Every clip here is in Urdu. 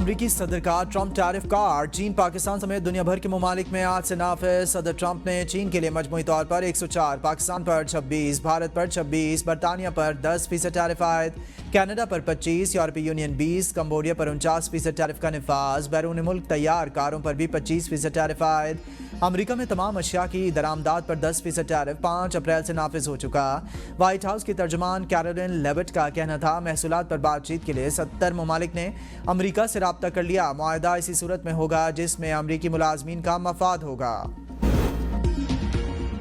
امریکی صدر کا ٹرمپ ٹیرف کارڈ چین پاکستان سمیت دنیا بھر کے ممالک میں آج سے نافذ۔ صدر ٹرمپ نے چین کے لیے مجموعی طور پر 104، پاکستان پر 26، بھارت پر 26، برطانیہ پر 10% ٹیرف عائد، کینیڈا پر 25، یورپی یونین 20، کمبوڈیا پر 49% ٹیرف کا نفاذ، بیرون ملک تیار کاروں پر بھی 25% ٹیرف عائد۔ امریکہ میں تمام اشیاء کی درآمدات پر 10% ٹیرف 5 اپریل سے نافذ ہو چکا۔ وائٹ ہاؤس کی ترجمان کیرولین لیوٹ کا کہنا تھا محصولات پر بات چیت کے لیے 70 ممالک نے امریکہ سے رابطہ کر لیا۔ معاہدہ اسی صورت میں ہوگا جس میں امریکی ملازمین کا مفاد ہوگا۔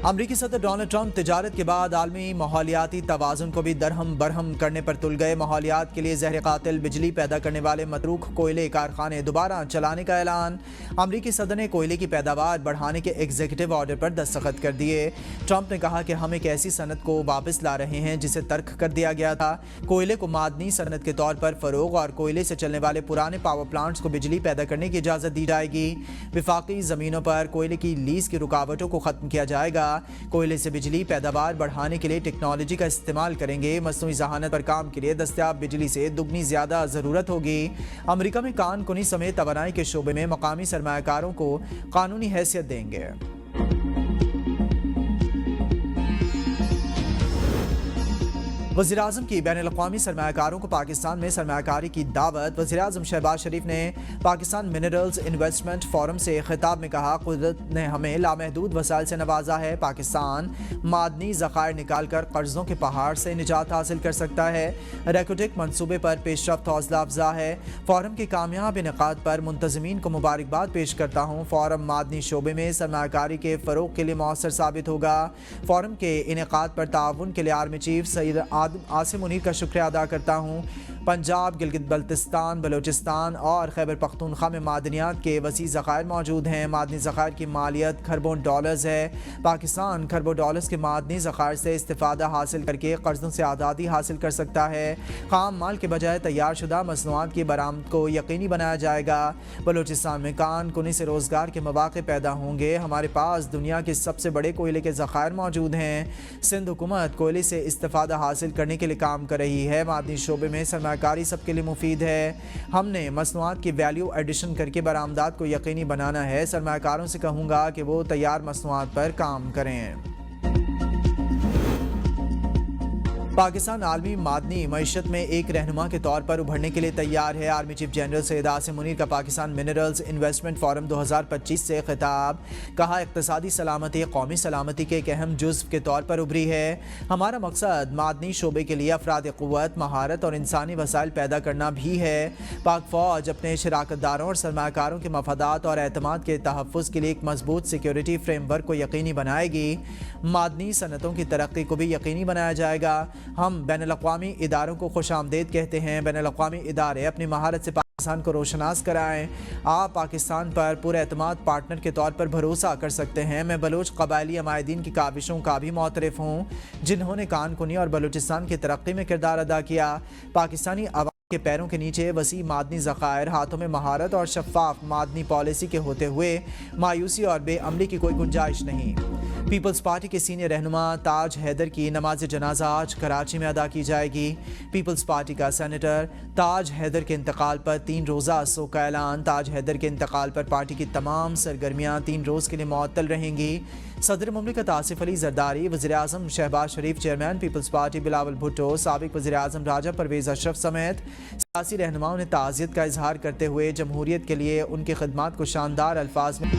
امریکی صدر ڈونلڈ ٹرمپ تجارت کے بعد عالمی ماحولیاتی توازن کو بھی درہم برہم کرنے پر تل گئے۔ ماحولیات کے لیے زہر قاتل بجلی پیدا کرنے والے متروک کوئلے کارخانے دوبارہ چلانے کا اعلان۔ امریکی صدر نے کوئلے کی پیداوار بڑھانے کے ایگزیکٹو آرڈر پر دستخط کر دیے۔ ٹرمپ نے کہا کہ ہم ایک ایسی صنعت کو واپس لا رہے ہیں جسے ترک کر دیا گیا تھا۔ کوئلے کو معدنی صنعت کے طور پر فروغ اور کوئلے سے چلنے والے پرانے پاور پلانٹس کو بجلی پیدا کرنے کی اجازت دی جائے گی۔ وفاقی زمینوں پر کوئلے کی لیز کی رکاوٹوں کو ختم کیا جائے گا۔ کوئلے سے بجلی پیداوار بڑھانے کے لیے ٹیکنالوجی کا استعمال کریں گے۔ مصنوعی ذہانت پر کام کے لیے دستیاب بجلی سے دگنی زیادہ ضرورت ہوگی۔ امریکہ میں کان کنی سمیت توانائی کے شعبے میں مقامی سرمایہ کاروں کو قانونی حیثیت دیں گے۔ وزیراعظم کی بین الاقوامی سرمایہ کاروں کو پاکستان میں سرمایہ کاری کی دعوت۔ وزیراعظم شہباز شریف نے پاکستان منرلز انویسٹمنٹ فورم سے خطاب میں کہا قدرت نے ہمیں لامحدود وسائل سے نوازا ہے۔ پاکستان معدنی ذخائر نکال کر قرضوں کے پہاڑ سے نجات حاصل کر سکتا ہے۔ ریکوٹیک منصوبے پر پیش رفت حوصلہ افزا ہے۔ فورم کے کامیاب انعقاد پر منتظمین کو مبارکباد پیش کرتا ہوں۔ فورم معدنی شعبے میں سرمایہ کاری کے فروغ کے لیے مؤثر ثابت ہوگا۔ فورم کے انعقاد پر تعاون کے لیے آرمی چیف سید عاصم منیر کا شکریہ ادا کرتا ہوں۔ پنجاب، گلگت بلتستان، بلوچستان اور خیبر پختونخوا میں معدنیات کے وسیع ذخائر موجود ہیں۔ معدنی ذخائر کی مالیت کھربوں ڈالرز ہے۔ پاکستان کھربوں ڈالرز کے معدنی ذخائر سے استفادہ حاصل کر کے قرضوں سے آزادی حاصل کر سکتا ہے۔ خام مال کے بجائے تیار شدہ مصنوعات کی برآمد کو یقینی بنایا جائے گا۔ بلوچستان میں کان کنی سے روزگار کے مواقع پیدا ہوں گے۔ ہمارے پاس دنیا کے سب سے بڑے کوئلے کے ذخائر موجود ہیں۔ سندھ حکومت کوئلے سے استفادہ حاصل کرنے کے لیے کام کر رہی ہے۔ معدنی شعبے میں سرمایہ کاری سب کے لیے مفید ہے۔ ہم نے مصنوعات کی ویلیو ایڈیشن کر کے برآمدات کو یقینی بنانا ہے۔ سرمایہ کاروں سے کہوں گا کہ وہ تیار مصنوعات پر کام کریں۔ پاکستان عالمی معدنی معیشت میں ایک رہنما کے طور پر ابھرنے کے لیے تیار ہے۔ Army chief general Syed Asim Munir کا پاکستان منرلز انویسٹمنٹ فورم 2025 سے خطاب۔ کہا اقتصادی سلامتی قومی سلامتی کے ایک اہم جزو کے طور پر ابھری ہے۔ ہمارا مقصد معدنی شعبے کے لیے افراد قوت، مہارت اور انسانی وسائل پیدا کرنا بھی ہے۔ پاک فوج اپنے شراکت داروں اور سرمایہ کاروں کے مفادات اور اعتماد کے تحفظ کے لیے ایک مضبوط سیکیورٹی فریم ورک کو یقینی بنائے گی۔ معدنی صنعتوں کی ترقی کو بھی یقینی بنایا جائے گا۔ ہم بین الاقوامی اداروں کو خوش آمدید کہتے ہیں۔ بین الاقوامی ادارے اپنی مہارت سے پاکستان کو روشناس کرائیں۔ آپ پاکستان پر پورے اعتماد پارٹنر کے طور پر بھروسہ کر سکتے ہیں۔ میں بلوچ قبائلی عمائدین کی کاوشوں کا بھی معترف ہوں جنہوں نے کان کنی اور بلوچستان کی ترقی میں کردار ادا کیا۔ پاکستانی عوام کے پیروں کے نیچے وسیع معدنی ذخائر، ہاتھوں میں مہارت اور شفاف معدنی پالیسی کے ہوتے ہوئے مایوسی اور بے عملی کی کوئی گنجائش نہیں۔ پیپلز پارٹی کے سینئر رہنما تاج حیدر کی نماز جنازہ آج کراچی میں ادا کی جائے گی۔ پیپلز پارٹی کا سینیٹر تاج حیدر کے انتقال پر 3 روزہ سوگ کا اعلان۔ تاج حیدر کے انتقال پر پارٹی کی تمام سرگرمیاں 3 روز کے لیے معطل رہیں گی۔ صدر مملکت آصف علی زرداری، وزیر اعظم شہباز شریف، چیئرمین پیپلز پارٹی بلاول بھٹو، سابق وزیر اعظم راجہ پرویز اشرف سمیت سیاسی رہنماؤں نے تعزیت کا اظہار کرتے ہوئے جمہوریت کے لیے ان کی خدمات کو شاندار الفاظ میں